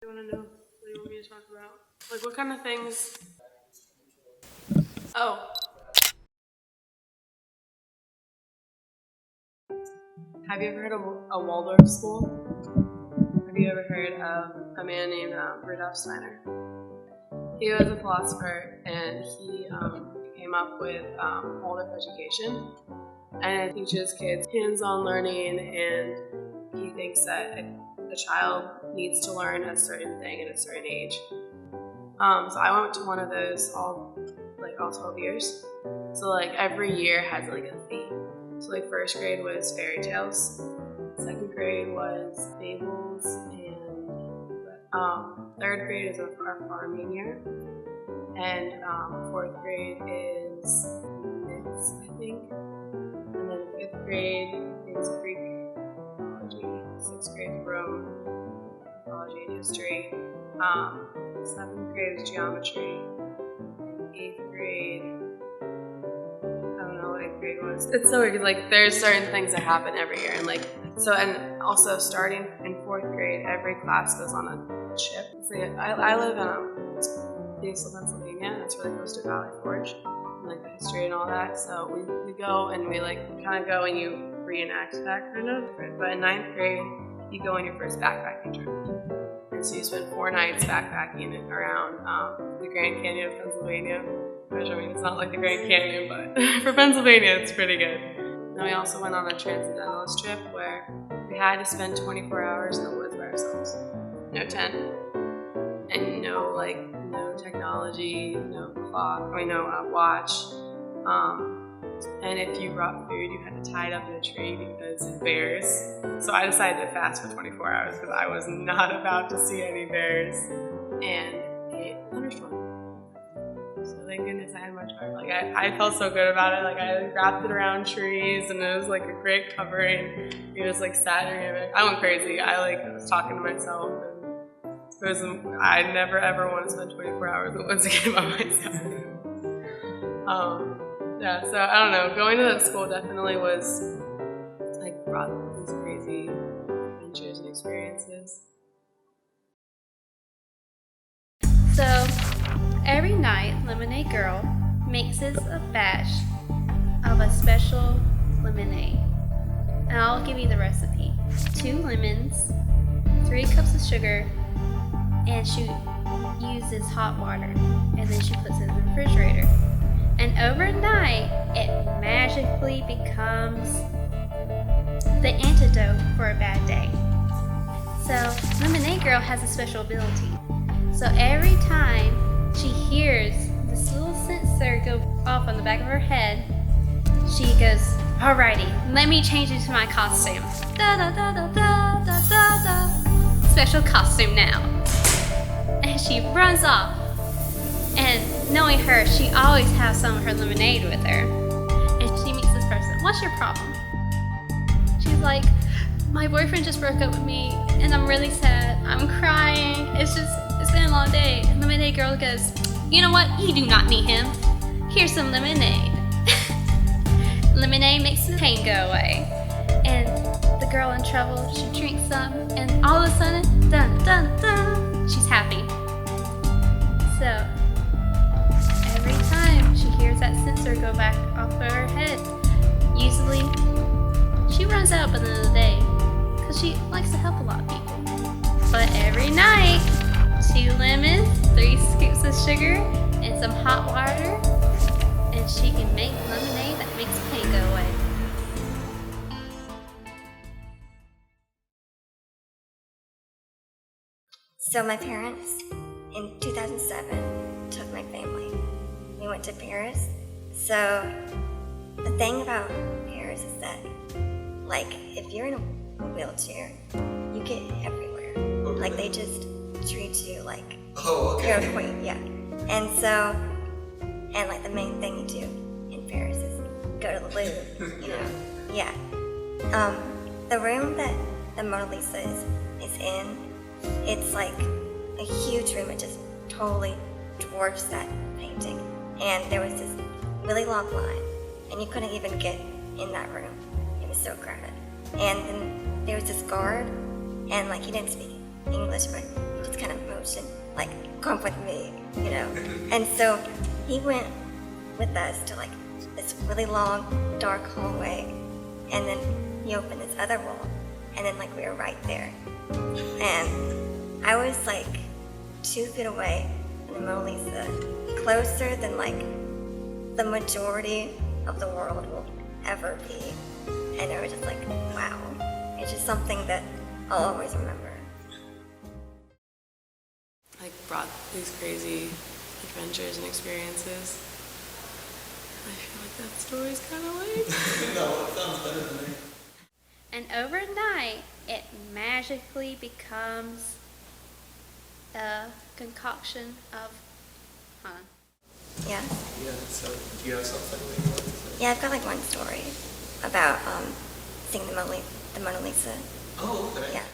You want to know what you want me to talk about? Like, what kind of things? Oh. Have you ever heard of a Waldorf school? Have you ever heard of a man named Rudolf Steiner? He was a philosopher, and he came up with Waldorf education, and it teaches kids hands-on learning, and he thinks that a child needs to learn a certain thing at a certain age. So I went to one of those all 12 years. So like every year has like a theme. So like first grade was fairy tales, second grade was fables, and third grade is our farming year, and fourth grade is myths, I think, and then fifth grade is Greek mythology, sixth grade is Rome mythology and history, seventh grade is geometry, eighth grade, I don't know what eighth grade was. It's so weird because like there's certain things that happen every year, and and also starting in fourth grade, every class goes on a trip. It's like I live in Zegel, Pennsylvania, and it's really close to Valley Forge, and like the history and all that. So we go and we like kind of go and you reenact that kind of. But in ninth grade, you go on your first backpacking trip. So you spend 4 nights backpacking around the Grand Canyon of Pennsylvania, which I mean, it's not like the Grand Canyon, but for Pennsylvania, it's pretty good. Then we also went on a transcendentalist trip where we had to spend 24 hours in the woods by ourselves. No tent, and no technology, no clock, no watch. And if you brought food, you had to tie it up in a tree because of bears. So I decided to fast for 24 hours because I was not about to see any bears. And a thunderstorm. So thank goodness I had my tarp. Like I felt so good about it. Like I wrapped it around trees, and it was like a great covering. You just like sat in it. I went crazy. I was talking to myself. And I never ever want to spend 24 hours in the woods again by myself. Yeah, so I don't know, going to that school definitely was, brought these crazy adventures and experiences. So, every night, Lemonade Girl mixes a batch of a special lemonade. And I'll give you the recipe. 2 lemons, 3 cups of sugar, and she uses hot water. And then she puts it in the refrigerator. And overnight, it magically becomes the antidote for a bad day. So, Lemonade Girl has a special ability. So every time she hears this little sensor go off on the back of her head, she goes, "Alrighty, let me change into my costume. Da da da da da da da da. Special costume now." And she runs off. And knowing her, she always has some of her lemonade with her. And she meets this person. "What's your problem?" She's like, "My boyfriend just broke up with me, and I'm really sad. I'm crying. It's been a long day." And Lemonade Girl goes, "You know what? You do not need him. Here's some lemonade." Lemonade makes the pain go away. And the girl in trouble, she drinks some, and all of a sudden, dun dun dun, she's happy. So, every time she hears that sensor go back off of her head, usually she runs out by the end of the day because she likes to help a lot of people. But every night, 2 lemons, 3 scoops of sugar, and some hot water, and she can make lemonade that makes the pain go away. So my parents, in 2007, took my family. We went to Paris. So the thing about Paris is that, if you're in a wheelchair, you get everywhere. Oh, really? They just treat you like okay. you're a queen, yeah. And so, and the main thing you do in Paris is go to the Louvre, yeah. The room that the Mona Lisa is in, it's like a huge room. It just totally dwarfs that painting. And there was this really long line, and you couldn't even get in that room. It was so crowded. And then there was this guard, and he didn't speak English, but he just kind of coach and like come with me, you know. And so he went with us to like this really long, dark hallway, and then he opened this other wall, and then like we were right there. And I was like 2 feet away from the Mona Lisa, closer than like the majority of the world will ever be. And it was just like, wow. It's just something that I'll always remember. Like brought these crazy adventures and experiences. I feel like that story's kind of lame. No, it sounds better than me. And overnight, it magically becomes a concoction of, Yeah. Yeah, so do you have something that you want to say? Yeah, I've got like one story about seeing the Mona Lisa. Oh, okay. Yeah.